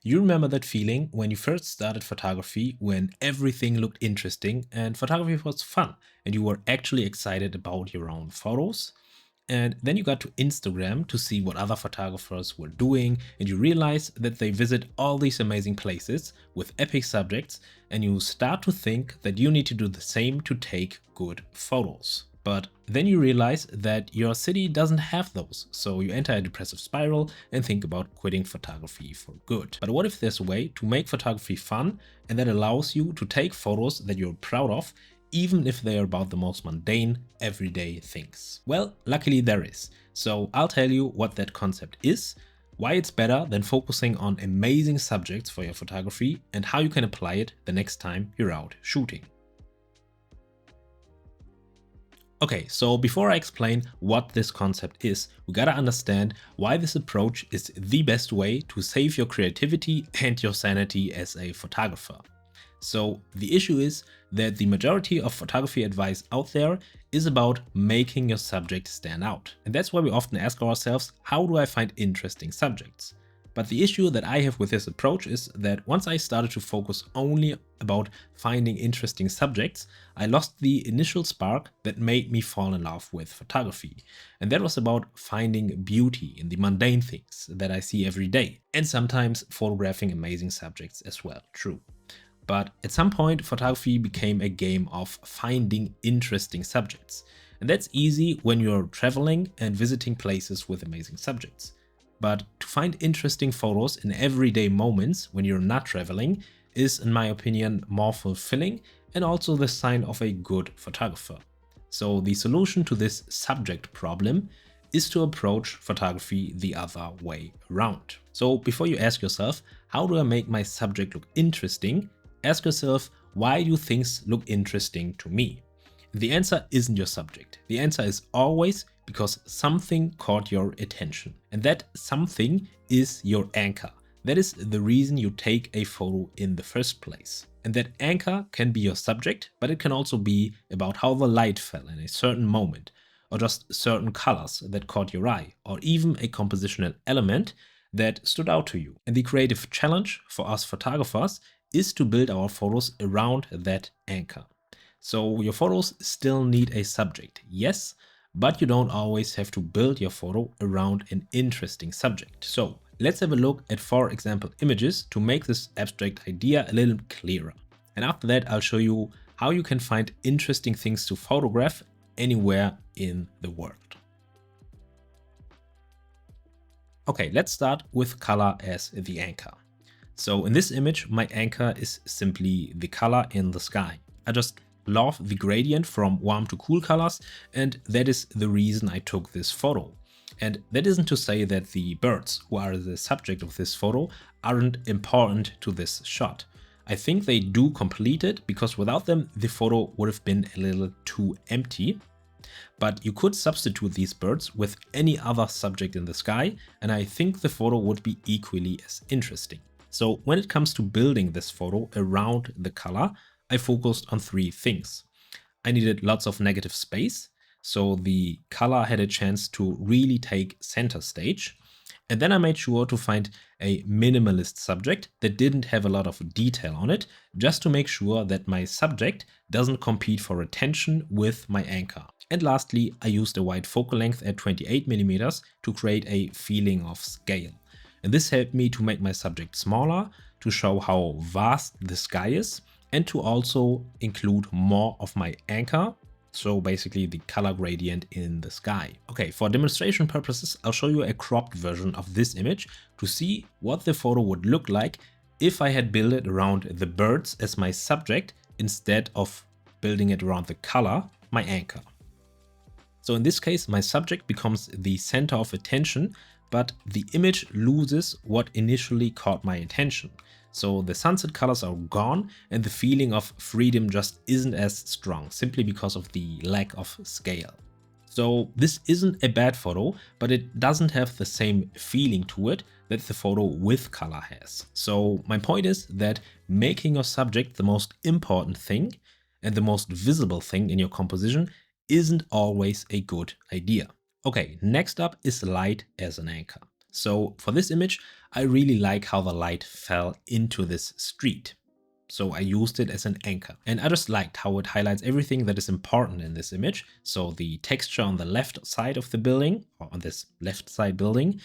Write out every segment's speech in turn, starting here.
You remember that feeling when you first started photography, when everything looked interesting and photography was fun and you were actually excited about your own photos? And then you got to Instagram to see what other photographers were doing, and you realize that they visit all these amazing places with epic subjects, and you start to think that you need to do the same to take good photos. But then you realize that your city doesn't have those, so you enter a depressive spiral and think about quitting photography for good. But what if there's a way to make photography fun and that allows you to take photos that you're proud of, even if they are about the most mundane, everyday things? Well, luckily there is. So I'll tell you what that concept is, why it's better than focusing on amazing subjects for your photography, and how you can apply it the next time you're out shooting. Okay, so before I explain what this concept is, we gotta understand why this approach is the best way to save your creativity and your sanity as a photographer. So the issue is that the majority of photography advice out there is about making your subject stand out. And that's why we often ask ourselves, how do I find interesting subjects? But the issue that I have with this approach is that once I started to focus only about finding interesting subjects, I lost the initial spark that made me fall in love with photography. And that was about finding beauty in the mundane things that I see every day, and sometimes photographing amazing subjects as well, true. But at some point, photography became a game of finding interesting subjects. And that's easy when you're traveling and visiting places with amazing subjects. But to find interesting photos in everyday moments when you're not traveling is, in my opinion, more fulfilling and also the sign of a good photographer. So the solution to this subject problem is to approach photography the other way around. So before you ask yourself, how do I make my subject look interesting? Ask yourself, why do things look interesting to me? The answer isn't your subject. The answer is always because something caught your attention. And that something is your anchor. That is the reason you take a photo in the first place. And that anchor can be your subject, but it can also be about how the light fell in a certain moment, or just certain colors that caught your eye, or even a compositional element that stood out to you. And the creative challenge for us photographers is to build our photos around that anchor. So your photos still need a subject, yes, but you don't always have to build your photo around an interesting subject. So let's have a look at 4 example images to make this abstract idea a little clearer. And after that, I'll show you how you can find interesting things to photograph anywhere in the world. Okay, let's start with color as the anchor. So in this image, my anchor is simply the color in the sky. I just love the gradient from warm to cool colors, and that is the reason I took this photo. And that isn't to say that the birds, who are the subject of this photo, aren't important to this shot. I think they do complete it, because without them the photo would have been a little too empty. But you could substitute these birds with any other subject in the sky, and I think the photo would be equally as interesting. So when it comes to building this photo around the color, I focused on 3 things. I needed lots of negative space, so the color had a chance to really take center stage. And then I made sure to find a minimalist subject that didn't have a lot of detail on it, just to make sure that my subject doesn't compete for attention with my anchor. And lastly, I used a wide focal length at 28mm to create a feeling of scale. And this helped me to make my subject smaller, to show how vast the sky is, and to also include more of my anchor, so basically the color gradient in the sky. Okay, for demonstration purposes, I'll show you a cropped version of this image to see what the photo would look like if I had built it around the birds as my subject instead of building it around the color, my anchor. So in this case, my subject becomes the center of attention, but the image loses what initially caught my attention. So the sunset colors are gone and the feeling of freedom just isn't as strong, simply because of the lack of scale. So this isn't a bad photo, but it doesn't have the same feeling to it that the photo with color has. So my point is that making your subject the most important thing and the most visible thing in your composition isn't always a good idea. Okay, next up is light as an anchor. So for this image, I really like how the light fell into this street. So I used it as an anchor, and I just liked how it highlights everything that is important in this image. So the texture on the left side of the building, or on this left side building,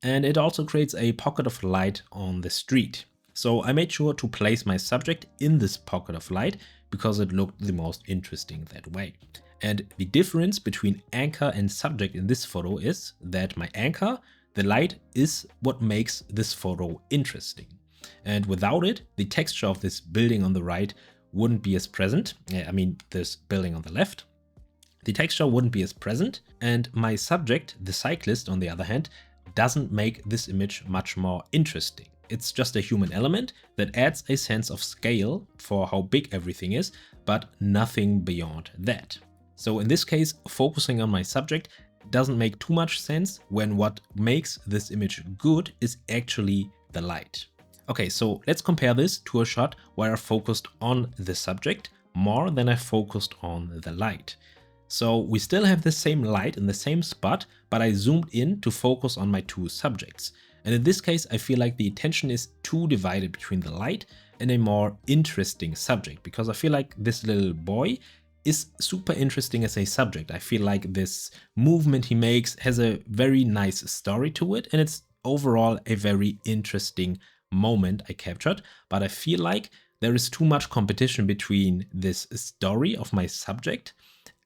and it also creates a pocket of light on the street. So I made sure to place my subject in this pocket of light because it looked the most interesting that way. And the difference between anchor and subject in this photo is that my anchor, the light, is what makes this photo interesting. And without it, the texture of this building on the right wouldn't be as present. I mean, this building on the left. The texture wouldn't be as present, and my subject, the cyclist, on the other hand, doesn't make this image much more interesting. It's just a human element that adds a sense of scale for how big everything is, but nothing beyond that. So in this case, focusing on my subject doesn't make too much sense when what makes this image good is actually the light. Okay, so let's compare this to a shot where I focused on the subject more than I focused on the light. So we still have the same light in the same spot, but I zoomed in to focus on my two subjects. And in this case, I feel like the attention is too divided between the light and a more interesting subject, because I feel like this little boy is super interesting as a subject. I feel like this movement he makes has a very nice story to it, and it's overall a very interesting moment I captured, but I feel like there is too much competition between this story of my subject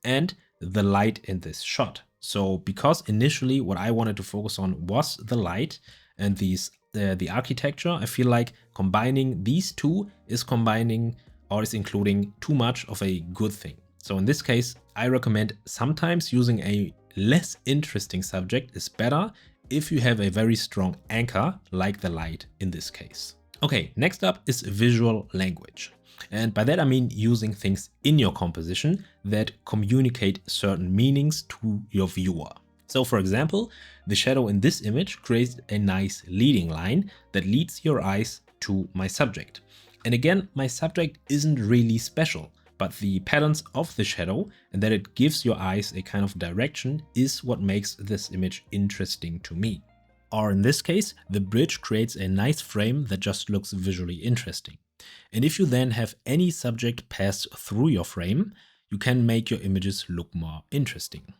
and the light in this shot. So because initially what I wanted to focus on was the light and the architecture, I feel like combining these two is including too much of a good thing. So in this case, I recommend sometimes using a less interesting subject is better if you have a very strong anchor like the light in this case. Okay, next up is visual language. And by that I mean using things in your composition that communicate certain meanings to your viewer. So for example, the shadow in this image creates a nice leading line that leads your eyes to my subject. And again, my subject isn't really special, but the patterns of the shadow and that it gives your eyes a kind of direction is what makes this image interesting to me. Or in this case, the bridge creates a nice frame that just looks visually interesting. And if you then have any subject pass through your frame, you can make your images look more interesting.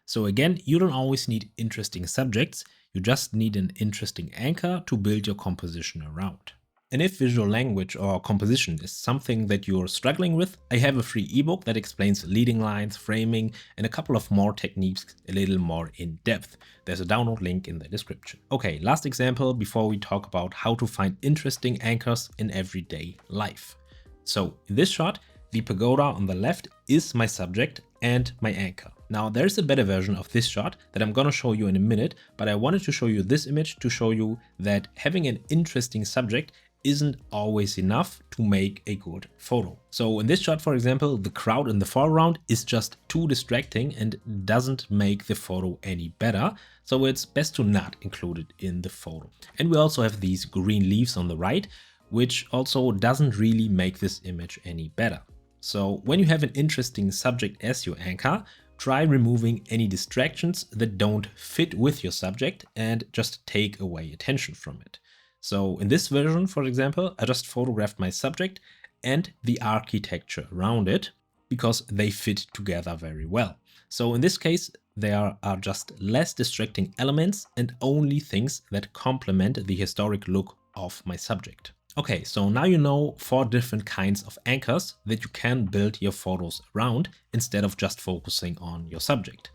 So again, you don't always need interesting subjects, you just need an interesting anchor to build your composition around. And if visual language or composition is something that you're struggling with, I have a free ebook that explains leading lines, framing, and a couple of more techniques a little more in depth. There's a download link in the description. Okay, last example before we talk about how to find interesting anchors in everyday life. So in this shot, the pagoda on the left is my subject and my anchor. Now there's a better version of this shot that I'm gonna show you in a minute, but I wanted to show you this image to show you that having an interesting subject isn't always enough to make a good photo. So in this shot, for example, the crowd in the foreground is just too distracting and doesn't make the photo any better. So it's best to not include it in the photo. And we also have these green leaves on the right, which also doesn't really make this image any better. So when you have an interesting subject as your anchor, try removing any distractions that don't fit with your subject and just take away attention from it. So in this version, for example, I just photographed my subject and the architecture around it because they fit together very well. So in this case, there are just less distracting elements and only things that complement the historic look of my subject. Okay, so now you know 4 different kinds of anchors that you can build your photos around instead of just focusing on your subject.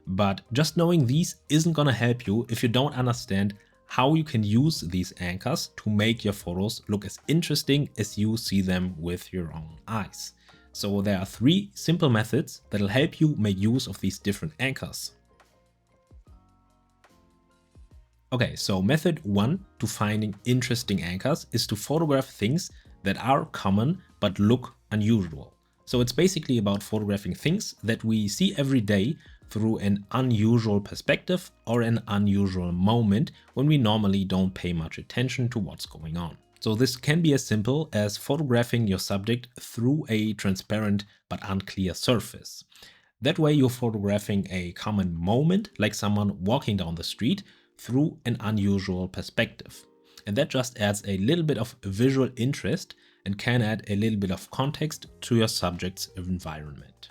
But just knowing these isn't gonna help you if you don't understand how you can use these anchors to make your photos look as interesting as you see them with your own eyes. So there are 3 simple methods that'll help you make use of these different anchors. Okay, so method 1 to finding interesting anchors is to photograph things that are common but look unusual. So it's basically about photographing things that we see every day through an unusual perspective or an unusual moment when we normally don't pay much attention to what's going on. So this can be as simple as photographing your subject through a transparent but unclear surface. That way you're photographing a common moment, like someone walking down the street, through an unusual perspective. And that just adds a little bit of visual interest and can add a little bit of context to your subject's environment.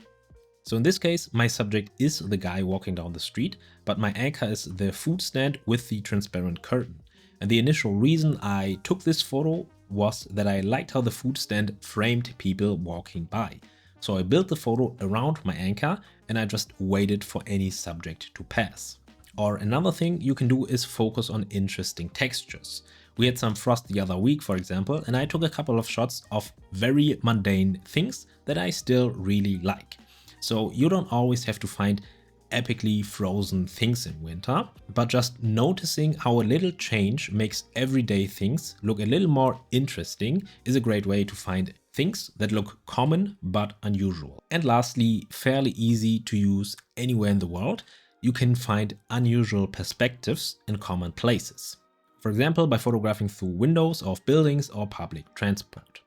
So in this case, my subject is the guy walking down the street, but my anchor is the food stand with the transparent curtain. And the initial reason I took this photo was that I liked how the food stand framed people walking by. So I built the photo around my anchor and I just waited for any subject to pass. Or another thing you can do is focus on interesting textures. We had some frost the other week, for example, and I took a couple of shots of very mundane things that I still really like. So you don't always have to find epically frozen things in winter, but just noticing how a little change makes everyday things look a little more interesting is a great way to find things that look common but unusual. And lastly, fairly easy to use anywhere in the world, you can find unusual perspectives in common places. For example, by photographing through windows of buildings or public transport.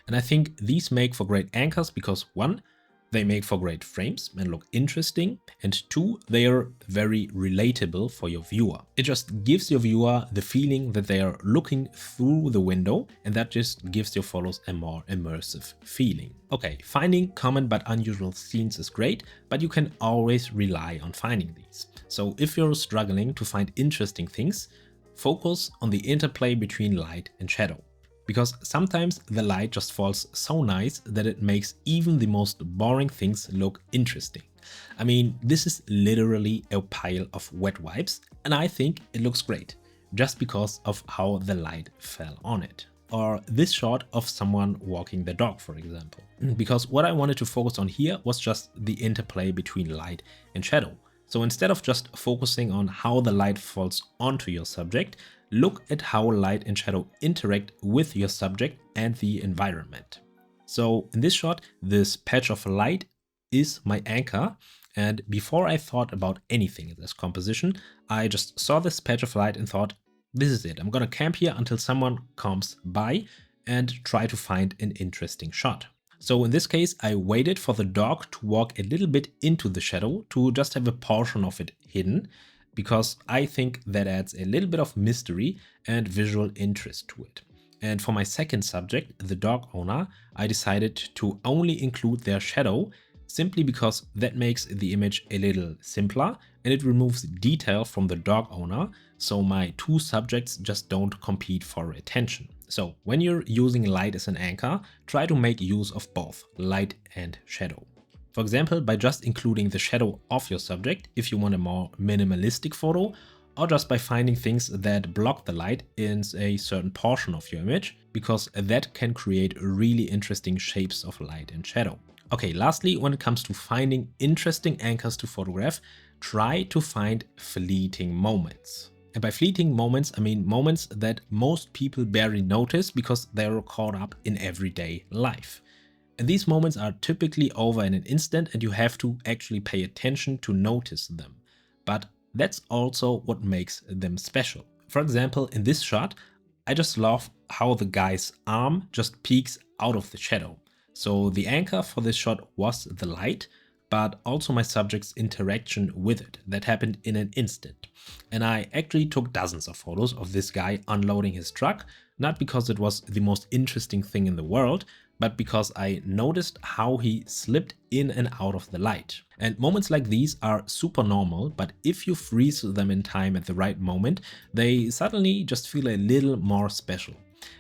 And I think these make for great anchors because 1, they make for great frames and look interesting, and 2, they are very relatable for your viewer. It just gives your viewer the feeling that they are looking through the window, and that just gives your photos a more immersive feeling. Okay, finding common but unusual scenes is great, but you can always rely on finding these. So if you're struggling to find interesting things, focus on the interplay between light and shadow. Because sometimes the light just falls so nice that it makes even the most boring things look interesting. I mean, this is literally a pile of wet wipes, and I think it looks great, just because of how the light fell on it. Or this shot of someone walking the dog, for example. Because what I wanted to focus on here was just the interplay between light and shadow. So instead of just focusing on how the light falls onto your subject, look at how light and shadow interact with your subject and the environment. So in this shot, this patch of light is my anchor. And before I thought about anything in this composition, I just saw this patch of light and thought, this is it. I'm gonna camp here until someone comes by and try to find an interesting shot. So in this case, I waited for the dog to walk a little bit into the shadow to just have a portion of it hidden, because I think that adds a little bit of mystery and visual interest to it. And for my second subject, the dog owner, I decided to only include their shadow simply because that makes the image a little simpler and it removes detail from the dog owner, so my 2 subjects just don't compete for attention. So when you're using light as an anchor, try to make use of both light and shadow. For example, by just including the shadow of your subject if you want a more minimalistic photo, or just by finding things that block the light in a certain portion of your image, because that can create really interesting shapes of light and shadow. Okay, lastly, when it comes to finding interesting anchors to photograph, try to find fleeting moments. And by fleeting moments, I mean moments that most people barely notice because they're caught up in everyday life. And these moments are typically over in an instant and you have to actually pay attention to notice them. But that's also what makes them special. For example, in this shot, I just love how the guy's arm just peeks out of the shadow. So the anchor for this shot was the light, but also my subject's interaction with it that happened in an instant. And I actually took dozens of photos of this guy unloading his truck, not because it was the most interesting thing in the world, but because I noticed how he slipped in and out of the light. And moments like these are super normal, but if you freeze them in time at the right moment, they suddenly just feel a little more special.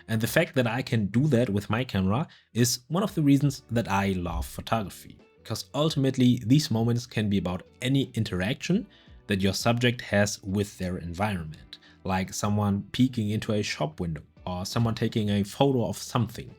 And the fact that I can do that with my camera is one of the reasons that I love photography. Because ultimately these moments can be about any interaction that your subject has with their environment, like someone peeking into a shop window or someone taking a photo of something.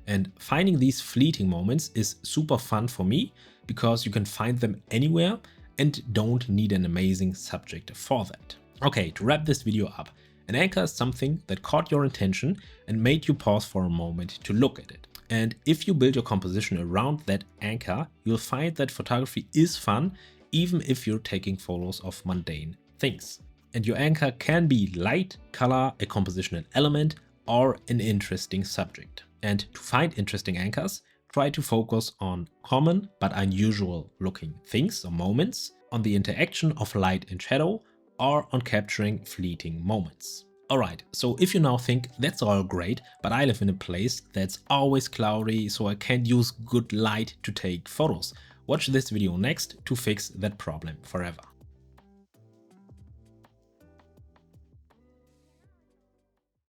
And finding these fleeting moments is super fun for me because you can find them anywhere and don't need an amazing subject for that. Okay, to wrap this video up, an anchor is something that caught your attention and made you pause for a moment to look at it. And if you build your composition around that anchor, you'll find that photography is fun, even if you're taking photos of mundane things. And your anchor can be light, color, a compositional element, or an interesting subject. And to find interesting anchors, try to focus on common but unusual looking things or moments, on the interaction of light and shadow, or on capturing fleeting moments. Alright, so if you now think that's all great, but I live in a place that's always cloudy, so I can't use good light to take photos, watch this video next to fix that problem forever.